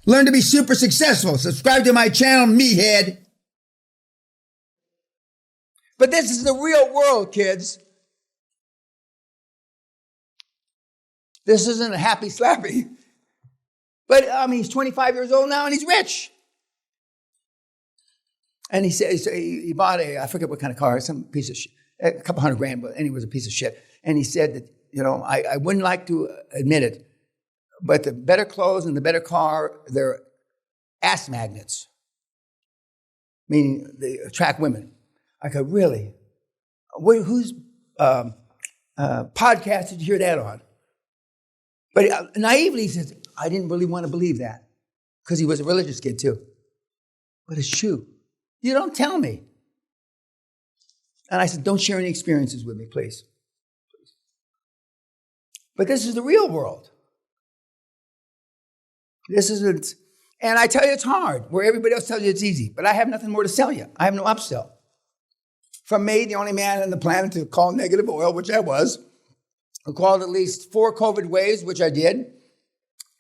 Learn to be super successful. Subscribe to my channel, meathead. But this is the real world, kids. This isn't a happy slappy. But, he's 25 years old now and he's rich. And he said, he bought I forget what kind of car, some piece of shit, a couple $100,000, but anyway, it was a piece of shit. And he said that, I wouldn't like to admit it, but the better clothes and the better car, they're ass magnets, meaning they attract women. I go, really? Whose podcast did you hear that on? But naively, he says, I didn't really want to believe that because he was a religious kid too. But it's true. You don't tell me. And I said, don't share any experiences with me, please. But this is the real world. This isn't, and I tell you it's hard, where everybody else tells you it's easy. But I have nothing more to sell you. I have no upsell. From me, the only man on the planet to call negative oil, which I was, who called at least 4 COVID waves, which I did,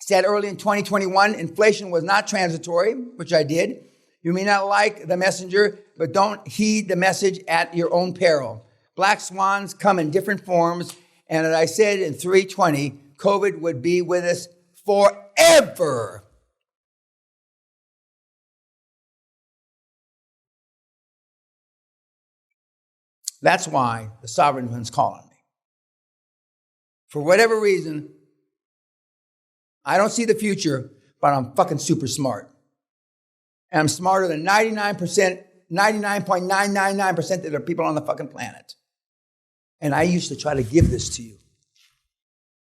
said early in 2021, inflation was not transitory, which I did. You may not like the messenger, but don't heed the message at your own peril. Black swans come in different forms, and as I said in 320, COVID would be with us forever. That's why the sovereign one's calling me. For whatever reason, I don't see the future, but I'm fucking super smart. And I'm smarter than 99.999% of the people on the fucking planet. And I used to try to give this to you.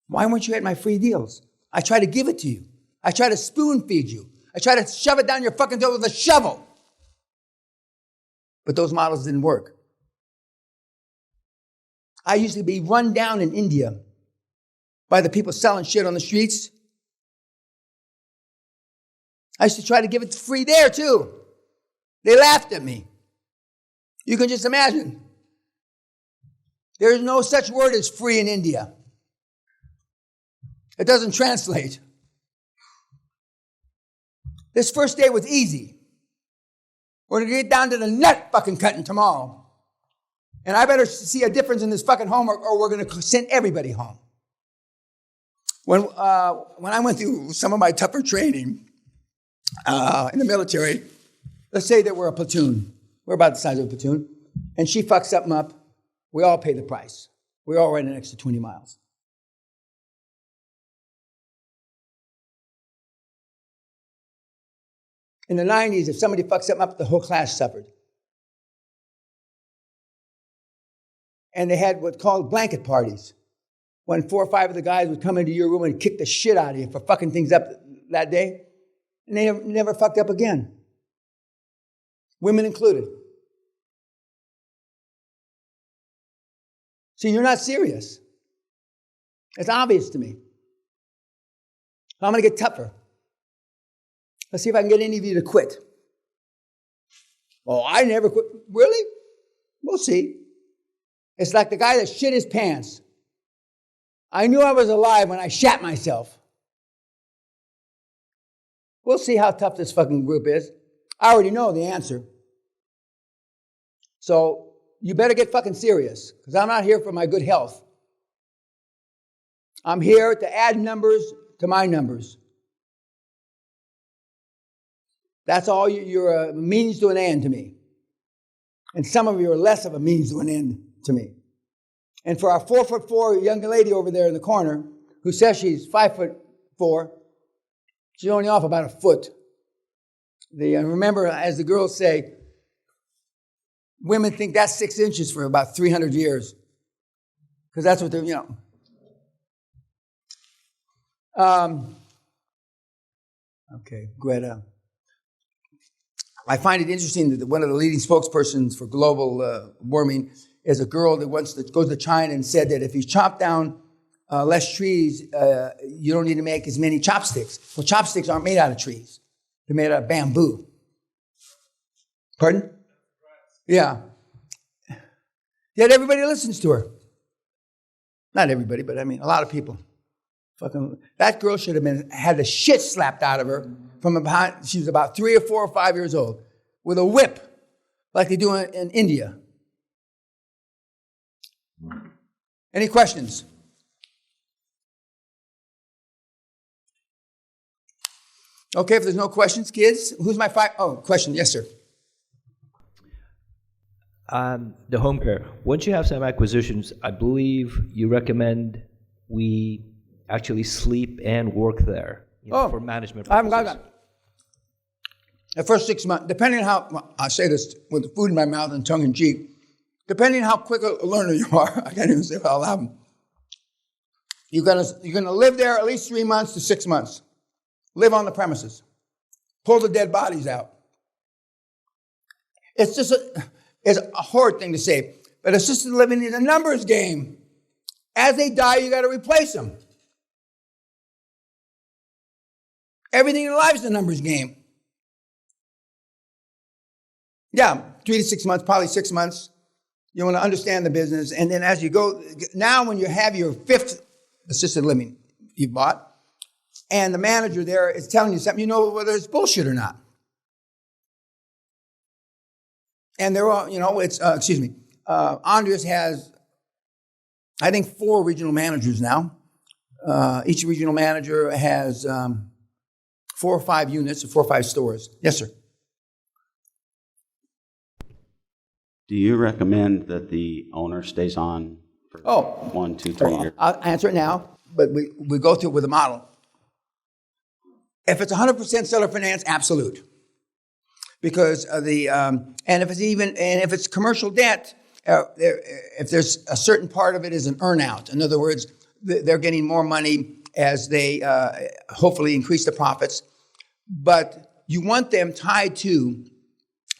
Why weren't you at my free deals? I try to give it to you. I try to spoon feed you. I try to shove it down your fucking throat with a shovel. But those models didn't work. I used to be run down in India by the people selling shit on the streets. I used to try to give it free there too. They laughed at me. You can just imagine. There's no such word as free in India. It doesn't translate. This first day was easy. We're going to get down to the nut fucking cutting tomorrow. And I better see a difference in this fucking home or we're going to send everybody home. When I went through some of my tougher training in the military, let's say that we're a platoon. We're about the size of a platoon. And she fucks something up. We all pay the price. We all ride an extra 20 miles. In the 90s, if somebody fucks something up, the whole class suffered. And they had what's called blanket parties. When 4 or 5 of the guys would come into your room and kick the shit out of you for fucking things up that day. And they never fucked up again. Women included. See, you're not serious. It's obvious to me. I'm going to get tougher. Let's see if I can get any of you to quit. Oh, I never quit. Really? We'll see. It's like the guy that shit his pants. I knew I was alive when I shat myself. We'll see how tough this fucking group is. I already know the answer. So you better get fucking serious, because I'm not here for my good health. I'm here to add numbers to my numbers. That's all. You're a means to an end to me. And some of you are less of a means to an end to me. And for our 4'4" young lady over there in the corner, who says she's 5'4", she's only off about a foot. Remember, as the girls say, women think that's 6 inches for about 300 years. Because that's what they're, Okay, Greta. I find it interesting that one of the leading spokespersons for global warming is a girl that goes to China and said that if you chop down less trees, you don't need to make as many chopsticks. Well, chopsticks aren't made out of trees. They're made out of bamboo. Pardon? Yeah. Yet everybody listens to her. Not everybody, but I mean a lot of people. Fucking, that girl should have had the shit slapped out of her she was about 3 or 4 or 5 years old, with a whip, like they do in India. Any questions? Okay, if there's no questions, kids, who's my question, yes, sir. The home care. Once you have some acquisitions, I believe you recommend we actually sleep and work there for management purposes. I haven't got that. The first 6 months, depending on how, I say this with the food in my mouth and tongue in cheek, depending on how quick a learner you are, I can't even say how loud. You're gonna live there at least 3 months to 6 months. Live on the premises. Pull the dead bodies out. It's just it's a horrid thing to say, but assisted living is a numbers game. As they die, you got to replace them. Everything in life is a numbers game. Yeah, 3 to 6 months, probably 6 months. You want to understand the business. And then as you go, now when you have your 5th assisted living you bought, and the manager there is telling you something, you know whether it's bullshit or not. And they're all, Andres has, I think, 4 regional managers now. Each regional manager has 4 or 5 units or 4 or 5 stores. Yes, sir. Do you recommend that the owner stays on for 1, 2, 3 years? I'll answer it now, but we go through it with a model. If it's 100% seller finance, absolute. Because and if it's commercial debt, if there's a certain part of it is an earn-out. In other words, they're getting more money as they hopefully increase the profits. But you want them tied to,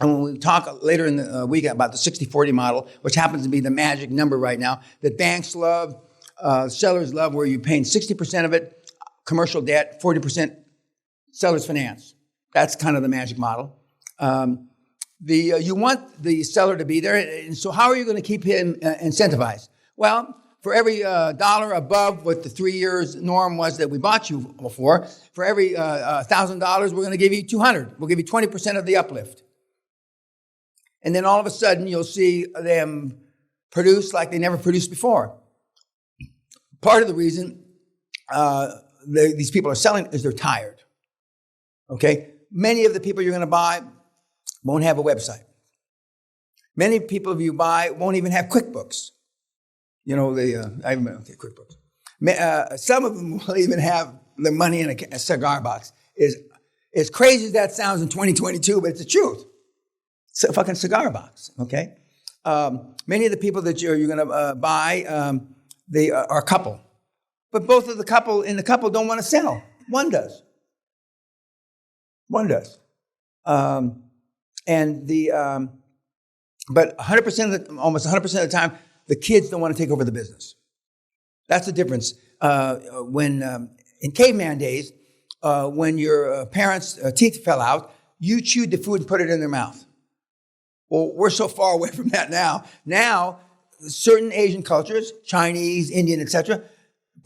and when we talk later in the week about the 60-40 model, which happens to be the magic number right now, that banks love, sellers love, where you're paying 60% of it, commercial debt, 40% seller's finance. That's kind of the magic model. You want the seller to be there, and so how are you going to keep him incentivized? Well, for every dollar above what the 3 years norm was that we bought you for every $1,000, we're going to give you $200. We'll give you 20% of the uplift. And then all of a sudden, you'll see them produce like they never produced before. Part of the reason these people are selling is they're tired. Okay? Many of the people you're going to buy won't have a website. Many people you buy won't even have QuickBooks. QuickBooks. Some of them will even have the money in a cigar box. As crazy as that sounds in 2022, but it's the truth. It's a fucking cigar box, okay? Many of the people that you're going to buy, they are a couple. But both of the couple don't want to sell. One does. But 100% almost 100% of the time, the kids don't want to take over the business. That's the difference. When in caveman days, when your parents' teeth fell out, you chewed the food and put it in their mouth. Well, we're so far away from that now. Now, certain Asian cultures, Chinese, Indian, etc.,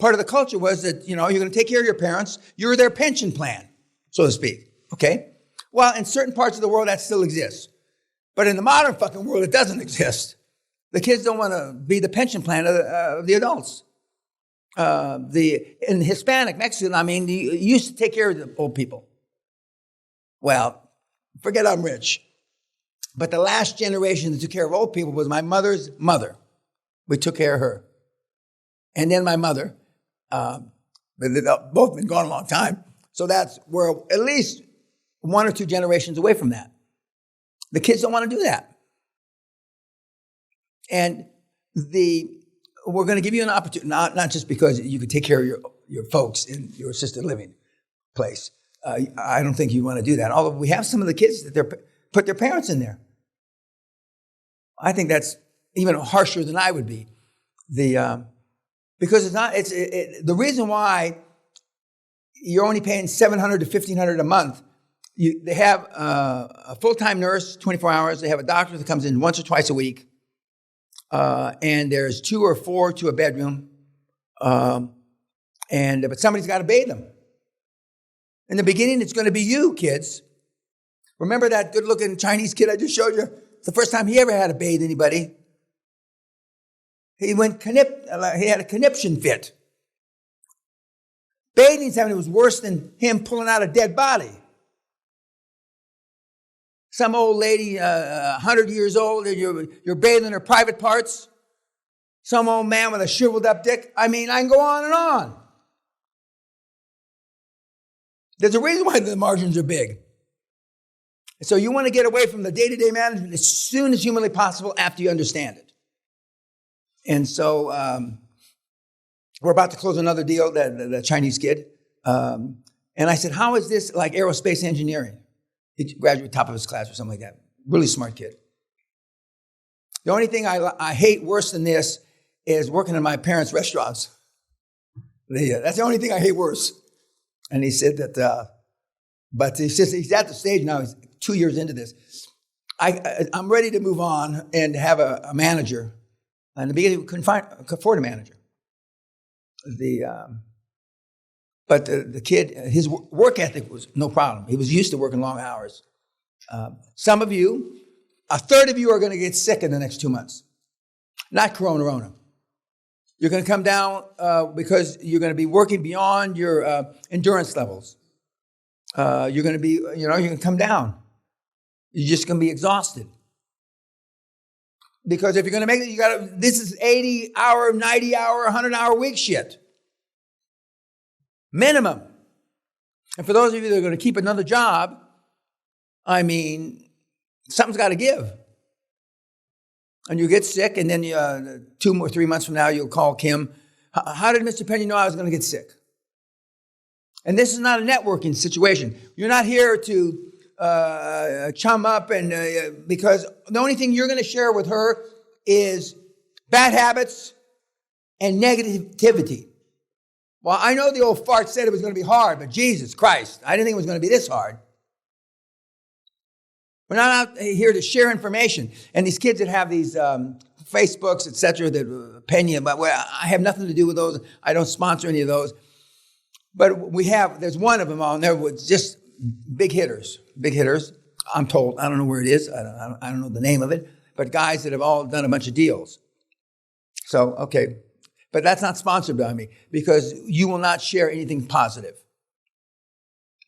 part of the culture was that, you're going to take care of your parents. You're their pension plan, so to speak. Okay? Well, in certain parts of the world, that still exists. But in the modern fucking world, it doesn't exist. The kids don't want to be the pension plan of the adults. In Hispanic, Mexican, you used to take care of the old people. Well, forget I'm rich. But the last generation that took care of old people was my mother's mother. We took care of her. And then my mother. They've both been gone a long time. So we're at least 1 or 2 generations away from that. The kids don't want to do that. And we're going to give you an opportunity, not just because you could take care of your folks in your assisted living place. I don't think you want to do that. Although we have some of the kids that put their parents in there. I think that's even harsher than I would be. Because it's not. The reason why you're only paying $700 to $1,500 a month. They have a full-time nurse, 24 hours. They have a doctor that comes in once or twice a week. And there's 2 or 4 to a bedroom. But somebody's got to bathe them. In the beginning, it's going to be you, kids. Remember that good-looking Chinese kid I just showed you? It's the first time he ever had to bathe anybody. He had a conniption fit. Bathing somebody was worse than him pulling out a dead body. Some old lady, 100 years old, and you're bathing her private parts. Some old man with a shriveled up dick. I mean, I can go on and on. There's a reason why the margins are big. So you want to get away from the day-to-day management as soon as humanly possible after you understand it. And so we're about to close another deal, the Chinese kid. And I said, how is this like aerospace engineering? He graduated top of his class or something like that. Really smart kid. The only thing I hate worse than this is working in my parents' restaurants. That's the only thing I hate worse. And he said that, but he's at the stage now, he's 2 years into this. I'm ready to move on and have a manager. In the beginning, we couldn't afford a manager. But the kid, his work ethic was no problem. He was used to working long hours. Some of you, a third of you are going to get sick in the next 2 months. Not corona. You're going to come down because you're going to be working beyond your endurance levels. You're going to be, you're going to come down. You're just going to be exhausted. Because if you're going to make it, this is 80-hour, 90-hour, 100-hour week shit. Minimum. And for those of you that are going to keep another job, I mean, something's got to give. And you get sick, and then 2 or 3 months from now, you'll call Kim. How did Mr. Peña know I was going to get sick? And this is not a networking situation. You're not here to chum up, and because the only thing you're going to share with her is bad habits and negativity. Well, I know the old fart said it was going to be hard, but Jesus Christ, I didn't think it was going to be this hard. We're not out here to share information. And these kids that have these Facebooks, et cetera, that Peña, but I have nothing to do with those. I don't sponsor any of those. But there's one of them on there with just big hitters, I'm told. I don't know where it is. I don't know the name of it. But guys that have all done a bunch of deals. So, okay. But that's not sponsored by me because you will not share anything positive.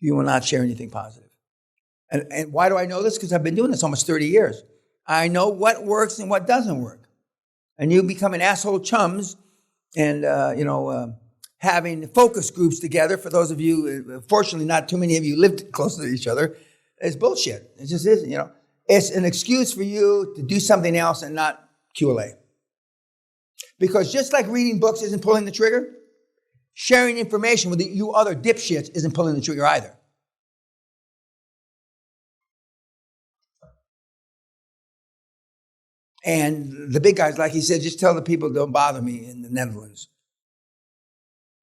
You will not share anything positive. And why do I know this? Because I've been doing this almost 30 years. I know what works and what doesn't work. And you become an asshole chums and, having focus groups together. For those of you, fortunately, not too many of you lived close to each other. It's bullshit. It just isn't, It's an excuse for you to do something else and not QLA. Because just like reading books isn't pulling the trigger, sharing information with you other dipshits isn't pulling the trigger either. And the big guys, like he said, just tell the people don't bother me in the Netherlands.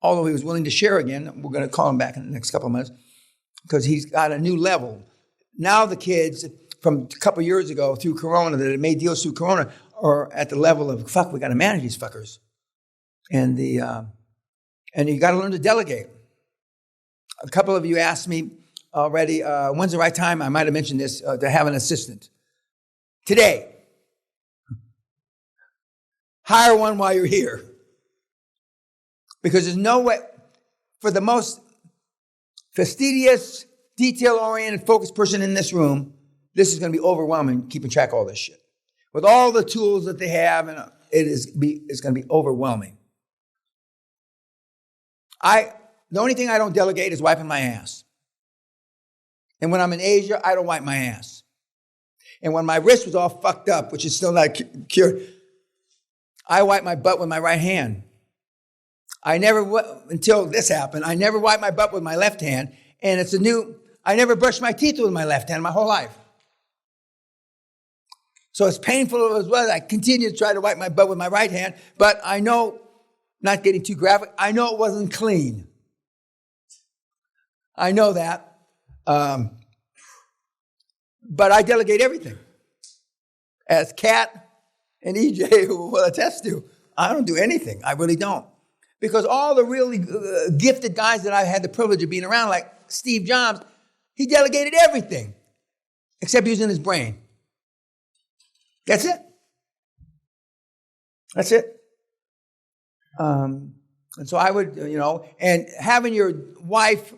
Although he was willing to share again, we're going to call him back in the next couple of months because he's got a new level. Now the kids from a couple of years ago through Corona that had made deals through Corona are at the level of, we got to manage these fuckers. And and you got to learn to delegate. A couple of you asked me already, when's the right time? I might have mentioned this, to have an assistant. Today. Hire one while you're here. Because there's no way, for the most fastidious, detail-oriented, focused person in this room, this is going to be overwhelming, keeping track of all this shit. With all the tools that they have, and it's going to be overwhelming. The only thing I don't delegate is wiping my ass. And when I'm in Asia, I don't wipe my ass. And when my wrist was all fucked up, which is still not cured, I wipe my butt with my right hand. Until this happened, I never wiped my butt with my left hand. And I never brushed my teeth with my left hand my whole life. So as painful as it was, I continue to try to wipe my butt with my right hand. But I know, not getting too graphic, I know it wasn't clean. I know that. But I delegate everything. As Kat and EJ will attest to, I don't do anything. I really don't. Because all the really gifted guys that I've had the privilege of being around, like Steve Jobs, he delegated everything except using his brain. That's it. That's it. And so I would, and having your wife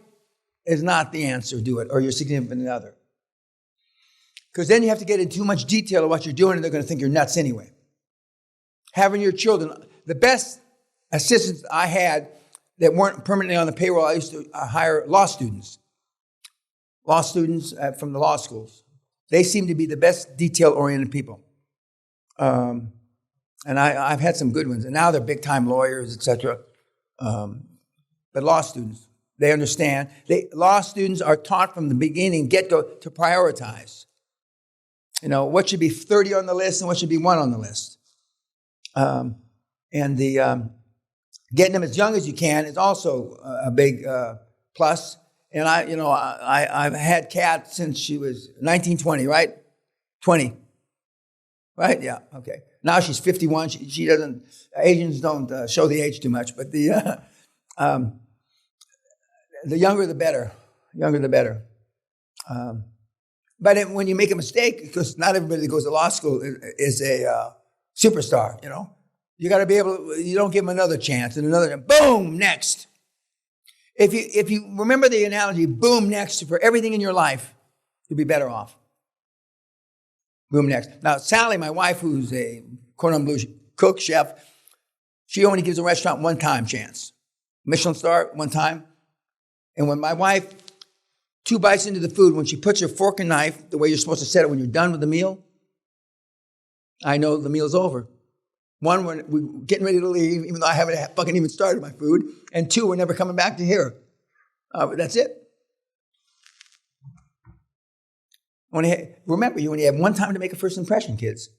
is not the answer, do it, or your significant other. Because then you have to get into too much detail of what you're doing, and they're going to think you're nuts anyway. Having your children, the best assistants I had that weren't permanently on the payroll, I used to hire law students from the law schools. They seem to be the best detail-oriented people. And I've had some good ones, and now they're big-time lawyers, etc. But law students, they understand. Law students are taught from the beginning, get-go, to prioritize. What should be 30 on the list and what should be 1 on the list. And getting them as young as you can is also a big plus. And I've had Kat since she was 19, 20, right? 20. Right? Yeah, okay. Now she's 51. She doesn't, Asians don't show the age too much, but the younger the better. Younger the better. But when you make a mistake, because not everybody that goes to law school is a superstar, You got to be able to, you don't give them another chance and another, boom, next. If you remember the analogy, boom, next, for everything in your life, you'll be better off. Boom, next. Now, Sally, my wife, who's a cordon bleu cook, chef, she only gives a restaurant one time chance. Michelin star, one time. And when my wife, 2 bites into the food, when she puts her fork and knife, the way you're supposed to set it when you're done with the meal, I know the meal's over. 1, when we're getting ready to leave, even though I haven't fucking even started my food. And 2, we're never coming back to here. That's it. Remember, you only have one time to make a first impression, kids.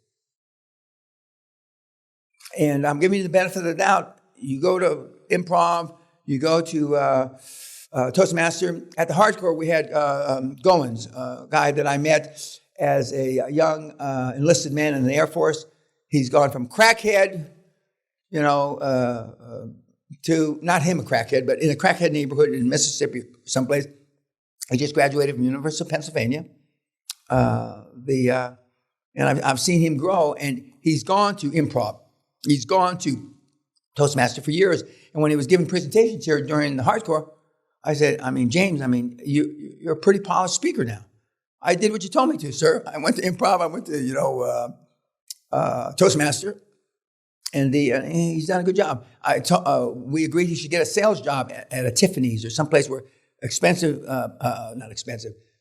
And I'm giving you the benefit of the doubt. You go to improv, you go to Toastmaster. At the hardcore, we had Goins, a guy that I met as a young enlisted man in the Air Force. He's gone from crackhead, to, not him a crackhead, but in a crackhead neighborhood in Mississippi, someplace. He just graduated from the University of Pennsylvania. And I've seen him grow, and he's gone to improv. He's gone to Toastmaster for years. And when he was giving presentations here during the hardcore, I said, James, you're a pretty polished speaker now. I did what you told me to, sir. I went to improv. I went to, Toastmaster. And he's done a good job. We agreed he should get a sales job at a Tiffany's or someplace where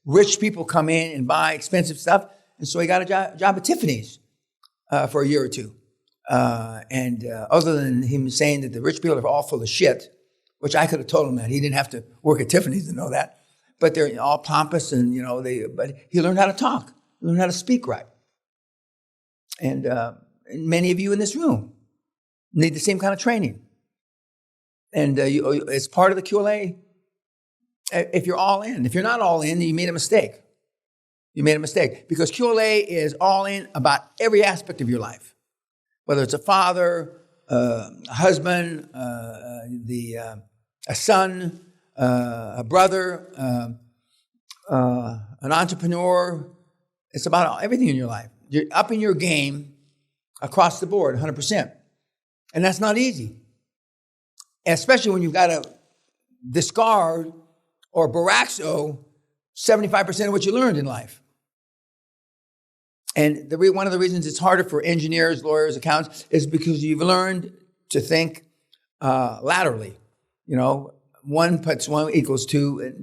rich people come in and buy expensive stuff. And so he got a job at Tiffany's for a year or 2. And other than him saying that the rich people are all full of shit, which I could have told him that. He didn't have to work at Tiffany's to know that. But they're all pompous and, but he learned how to talk. He learned how to speak right. And many of you in this room need the same kind of training. And it's part of the QLA. If you're all in. If you're not all in, then you made a mistake. You made a mistake. Because QLA is all in about every aspect of your life. Whether it's a father, a husband, a son, a brother, an entrepreneur. It's about everything in your life. You're upping your game across the board, 100%. And that's not easy. Especially when you've got to discard or baraxo 75% of what you learned in life. And one of the reasons it's harder for engineers, lawyers, accountants is because you've learned to think laterally. 1 + 1 = 2.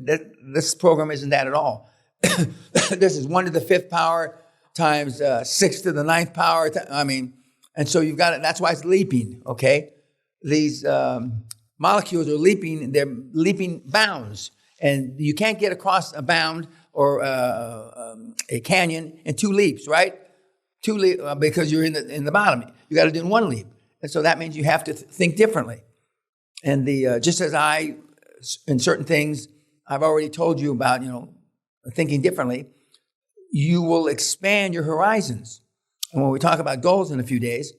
This program isn't that at all. This is 1 to the 5th power times 6 to the 9th power. And so you've got it. That's why it's leaping, okay? These molecules are leaping. They're leaping bounds. And you can't get across a bound or a canyon in 2 leaps, right? 2 leaps because you're in the bottom. You got to do in 1 leap. And so that means you have to think differently. And just as in certain things, I've already told you about, thinking differently, you will expand your horizons. And when we talk about goals in a few days,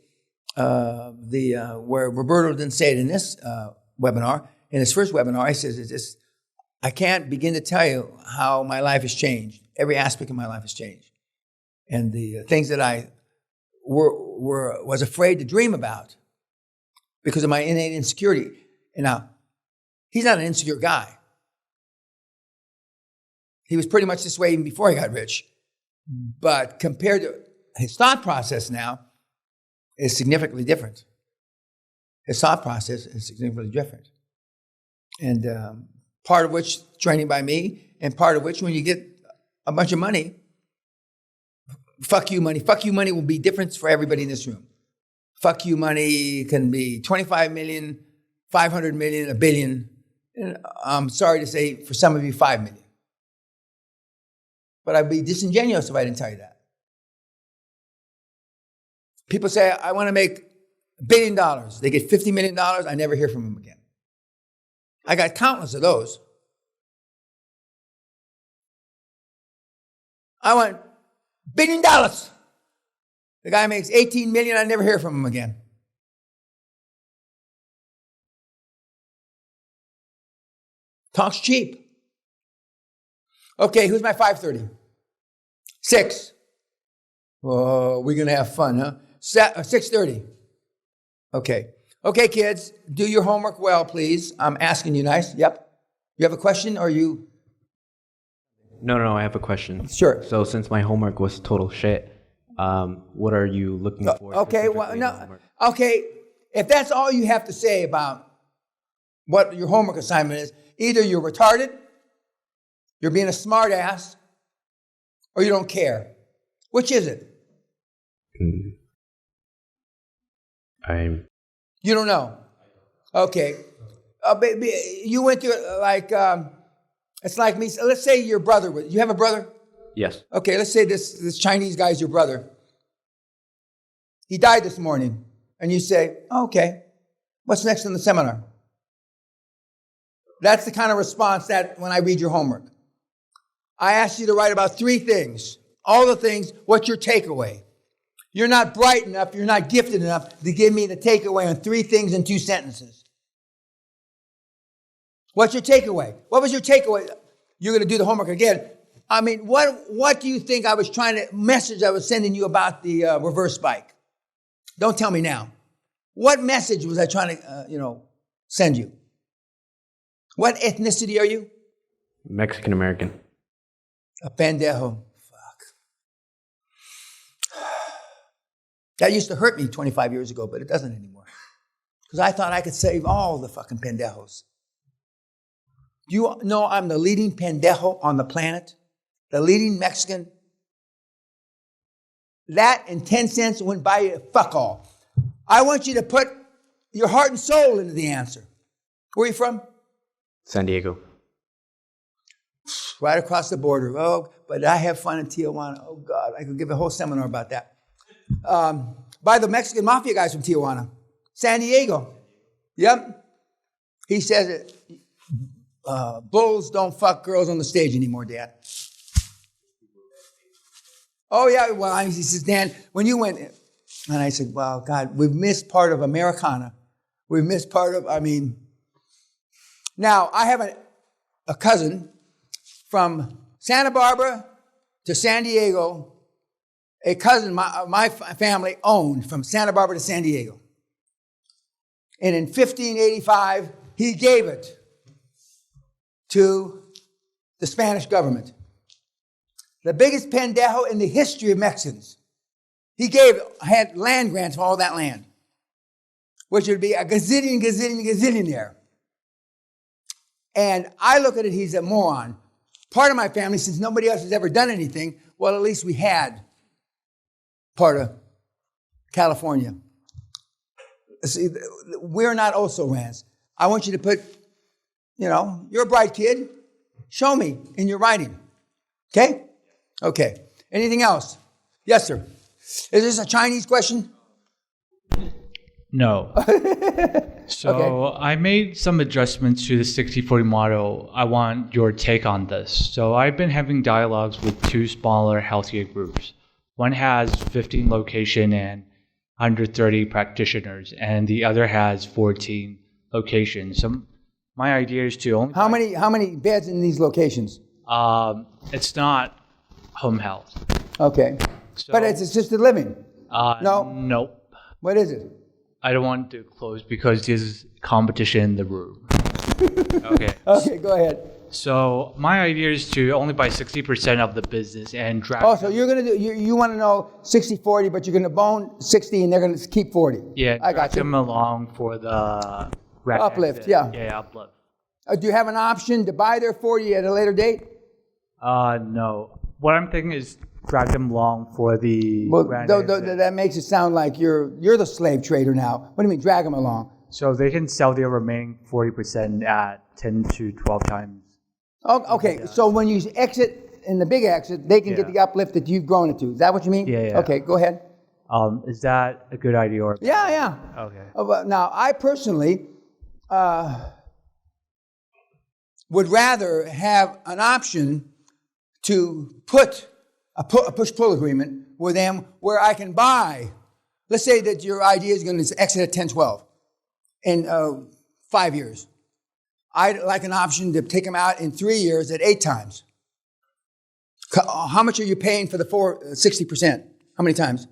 where Roberto didn't say it in this webinar, in his first webinar, he says, I can't begin to tell you how my life has changed. Every aspect of my life has changed. And the things that I was afraid to dream about because of my innate insecurity. And now, he's not an insecure guy. He was pretty much this way even before he got rich. But compared to his thought process now is significantly different. His thought process is significantly different. And part of which, training by me, and part of which, when you get a bunch of money, fuck you money will be different for everybody in this room. Fuck you money can be 25 million, 500 million, a billion. And I'm sorry to say, for some of you, 5 million. But I'd be disingenuous if I didn't tell you that. People say, I want to make $1 billion. They get $50 million. I never hear from them again. I got countless of those. I want $1 billion. The guy makes 18 million. I never hear from him again. Talks cheap. Okay, who's my 530? 6. Oh, we're going to have fun, huh? 6:30. Okay. Okay, kids, do your homework well, please. I'm asking you nice. Yep. You have a question or you? No, I have a question. Sure. So since my homework was total shit, what are you looking for? Okay, well, no. Okay, if that's all you have to say about what your homework assignment is, either you're retarded, you're being a smart ass, or you don't care. Which is it? You don't know. Okay. You went through it's like me. Let's say your brother. You have a brother? Yes. Okay, let's say this Chinese guy is your brother. He died this morning. And you say, okay, what's next in the seminar? That's the kind of response that when I read your homework. I ask you to write about 3 things. All the things, what's your takeaway? You're not bright enough, you're not gifted enough to give me the takeaway on 3 things in 2 sentences. What's your takeaway? What was your takeaway? You're going to do the homework again. I mean, what do you think I was message I was sending you about the reverse bike? Don't tell me now. What message was I trying to, send you? What ethnicity are you? Mexican American. A pendejo. Fuck. That used to hurt me 25 years ago, but it doesn't anymore. Because I thought I could save all the fucking pendejos. Do you know I'm the leading pendejo on the planet? The leading Mexican? That and 10 cents wouldn't buy you fuck all. I want you to put your heart and soul into the answer. Where are you from? San Diego. Right across the border. Oh, but I have fun in Tijuana. Oh, God, I could give a whole seminar about that. By the Mexican mafia guys from Tijuana. San Diego. Yep. He says it. Bulls don't fuck girls on the stage anymore, Dad. Oh, yeah. Well, he says, Dan, when you went, and I said, well, God, we've missed part of Americana. We've missed part of, Now, I have a cousin from Santa Barbara to San Diego, a cousin my family owned from Santa Barbara to San Diego. And in 1585, he gave it to the Spanish government. The biggest pendejo in the history of Mexicans. He had land grants for all that land, which would be a gazillionaire. And I look at it, he's a moron. Part of my family, since nobody else has ever done anything, well, at least we had part of California. See, we're not also-rans. I want you to put, you're a bright kid. Show me in your writing. Okay? Okay. Anything else? Yes, sir. Is this a Chinese question? No. So okay. I made some adjustments to the 60-40 model. I want your take on this. So I've been having dialogues with 2 smaller, healthier groups. One has 15 location and 130 practitioners, and the other has 14 locations. So My idea is to only How many beds in these locations? It's not home health. Okay. So, But it's assisted living. No? Nope. What is it? I don't want to close because there's competition in the room. Okay. Okay, go ahead. So my idea is to only buy 60% of the business and drag. Oh, so you're going to do, you want to know 60-40, but you're going to bone 60 and they're going to keep 40. Yeah, I drag got you. them along for the Uplift, yeah. Yeah, uplift. Do you have an option to buy their 40 at a later date? No. What I'm thinking is drag them along for the Well, grand exit. that makes it sound like you're the slave trader now. What do you mean, drag them along? So they can sell their remaining 40% at 10 to 12 times. Oh, okay, so when you exit in the big exit, they can get the uplift that you've grown it to. Is that what you mean? Yeah. Okay, go ahead. Is that a good idea or? Yeah. Okay. Now, I personally would rather have an option to put a push-pull agreement with them where I can buy. Let's say that your idea is going to exit at 10-12 in 5 years. I'd like an option to take them out in 3 years at 8 times. How much are you paying for the 60%? How many times?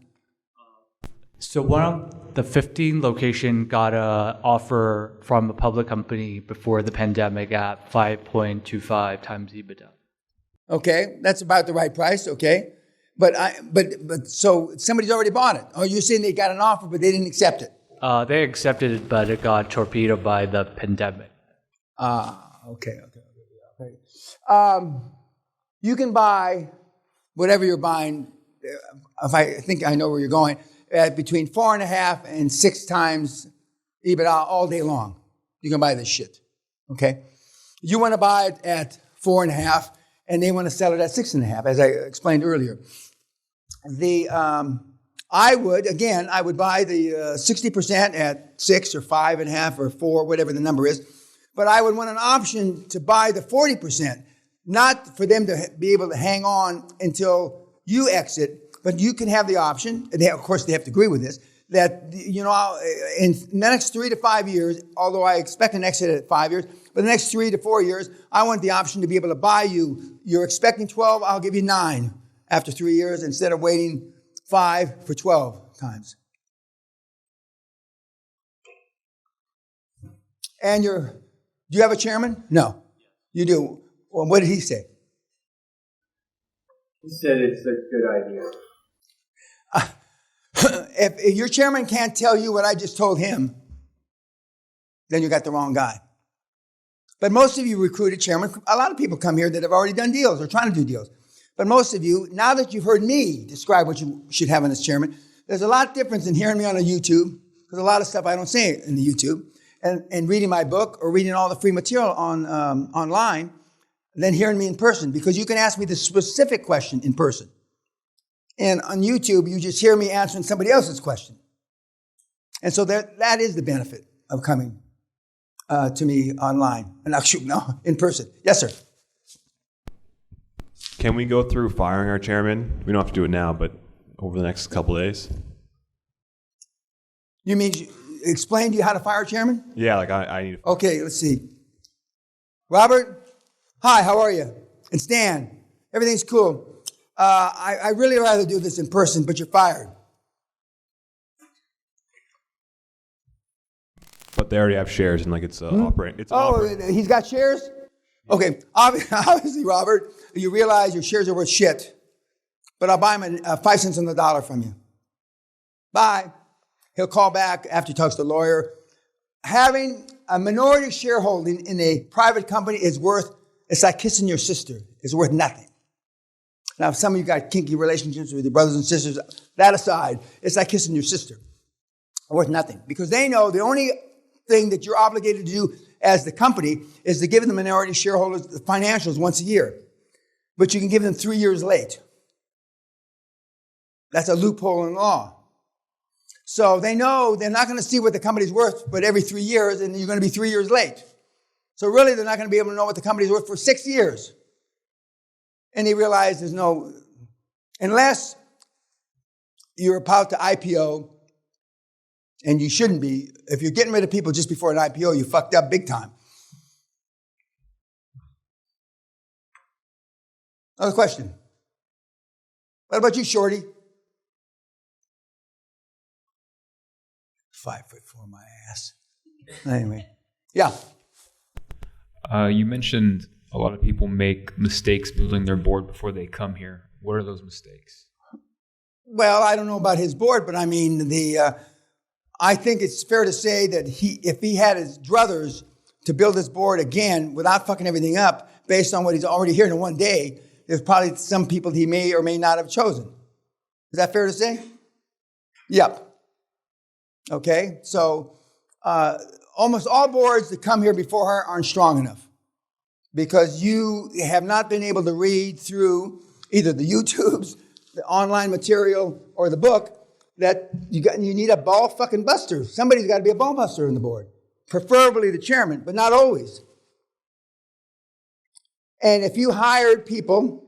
So one of the 15 location got a offer from a public company before the pandemic at 5.25 times EBITDA. Okay, that's about the right price. Okay, but so somebody's already bought it. Oh, you're saying they got an offer, but they didn't accept it. They accepted it, but it got torpedoed by the pandemic. Okay. You can buy whatever you're buying. If I think I know where you're going, at between 4.5 and 6 times EBITDA all day long. You can buy this shit. Okay, you want to buy it at 4.5, and they want to sell it at 6.5, as I explained earlier. I would buy the 60% at 6 or 5.5 or 4, whatever the number is. But I would want an option to buy the 40%, not for them to be able to hang on until you exit, but you can have the option, and of course they have to agree with this, that, in the next 3 to 5 years, although I expect an exit at 5 years, but the next 3 to 4 years, I want the option to be able to buy you're expecting 12, I'll give you 9 after 3 years instead of waiting 5 for 12 times. And do you have a chairman? No. You do. Well, what did he say? He said it's a good idea. If your chairman can't tell you what I just told him, then you got the wrong guy. But most of you recruited chairman. A lot of people come here that have already done deals or trying to do deals. But most of you, now that you've heard me describe what you should have in as chairman, there's a lot difference in hearing me on a YouTube, because a lot of stuff I don't say in the YouTube, and reading my book or reading all the free material online, than hearing me in person, because you can ask me the specific question in person. And on YouTube, you just hear me answering somebody else's question. And so that is the benefit of coming to me online. And in person. Yes, sir. Can we go through firing our chairman? We don't have to do it now, but over the next couple of days. You mean explain to you how to fire a chairman? Yeah, I need to. Okay, let's see. Robert, hi, how are you? It's Dan. Everything's cool. I really rather do this in person, but you're fired. But they already have shares and it's operating. He's got shares? Okay, obviously, Robert, you realize your shares are worth shit, but I'll buy him 5 cents on the dollar from you. Bye. He'll call back after he talks to the lawyer. Having a minority shareholding in a private company it's like kissing your sister. It's worth nothing. Now, if some of you got kinky relationships with your brothers and sisters, that aside, it's like kissing your sister. Worth nothing. Because they know the only thing that you're obligated to do as the company is to give the minority shareholders the financials once a year. But you can give them 3 years late. That's a loophole in law. So they know they're not going to see what the company's worth, but every 3 years, and you're going to be 3 years late. So really, they're not going to be able to know what the company's worth for 6 years. And they realize unless you're about to IPO, and you shouldn't be, if you're getting rid of people just before an IPO, you fucked up big time. Another question. What about you, Shorty? 5'4", my ass. Anyway, yeah. You mentioned a lot of people make mistakes building their board before they come here. What are those mistakes? Well, I don't know about his board, but I mean, I think it's fair to say that if he had his druthers to build his board again without fucking everything up based on what he's already here in one day, there's probably some people he may or may not have chosen. Is that fair to say? Yep. Okay, so almost all boards that come here before her aren't strong enough because you have not been able to read through either the YouTubes, the online material, or the book that you need a ball fucking buster. Somebody's got to be a ball buster in the board, preferably the chairman, but not always. And if you hired people,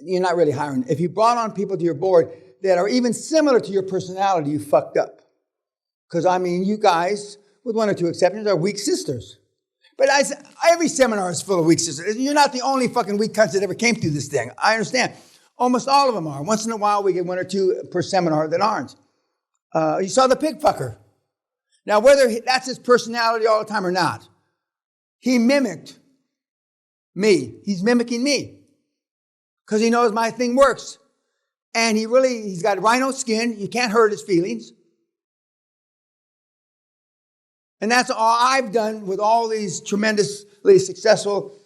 you're not really hiring. If you brought on people to your board that are even similar to your personality, you fucked up. Because, I mean, you guys, with one or two exceptions, are weak sisters. But every seminar is full of weak sisters. You're not the only fucking weak cunts that ever came through this thing. I understand. Almost all of them are. Once in a while, we get one or two per seminar that aren't. You saw the pig fucker. Now, whether that's his personality all the time or not, he mimicked me. He's mimicking me. Because he knows my thing works. And he's got rhino skin. You can't hurt his feelings. And that's all I've done with all these tremendously successful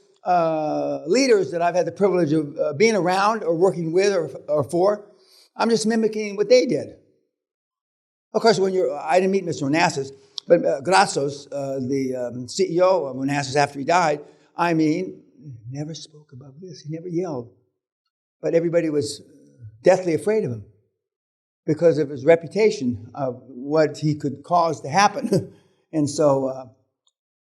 leaders that I've had the privilege of being around or working with or for. I'm just mimicking what they did. Of course, I didn't meet Mr. Onassis, but Grassos, the CEO of Onassis after he died, I mean, never spoke above this. He never yelled. But everybody was deathly afraid of him because of his reputation of what he could cause to happen. And so,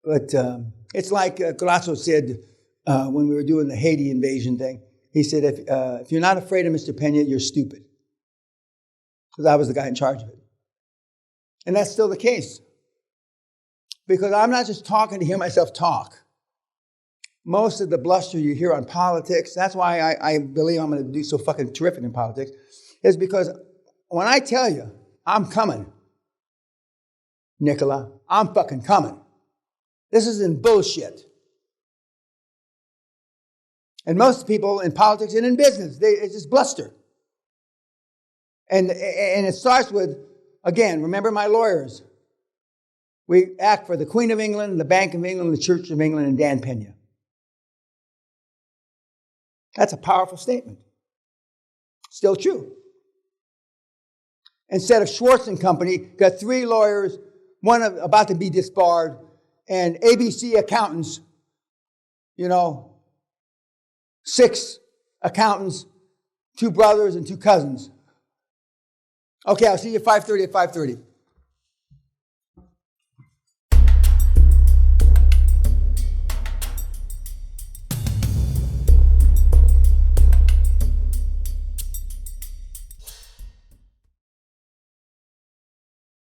it's like Grasso said when we were doing the Haiti invasion thing. He said, if you're not afraid of Mr. Peña, you're stupid. Because I was the guy in charge of it. And that's still the case. Because I'm not just talking to hear myself talk. Most of the bluster you hear on politics, that's why I believe I'm going to do so fucking terrific in politics, is because when I tell you, I'm coming, Nicola, I'm fucking coming. This isn't bullshit. And most people in politics and in business, it's just bluster. And it starts with, again, remember my lawyers. We act for the Queen of England, the Bank of England, the Church of England, and Dan Peña. That's a powerful statement. Still true. Instead of Schwartz and Company, got 3 lawyers, one about to be disbarred, and ABC accountants, 6 accountants, 2 brothers and 2 cousins. Okay, I'll see you at 5:30 at 5:30.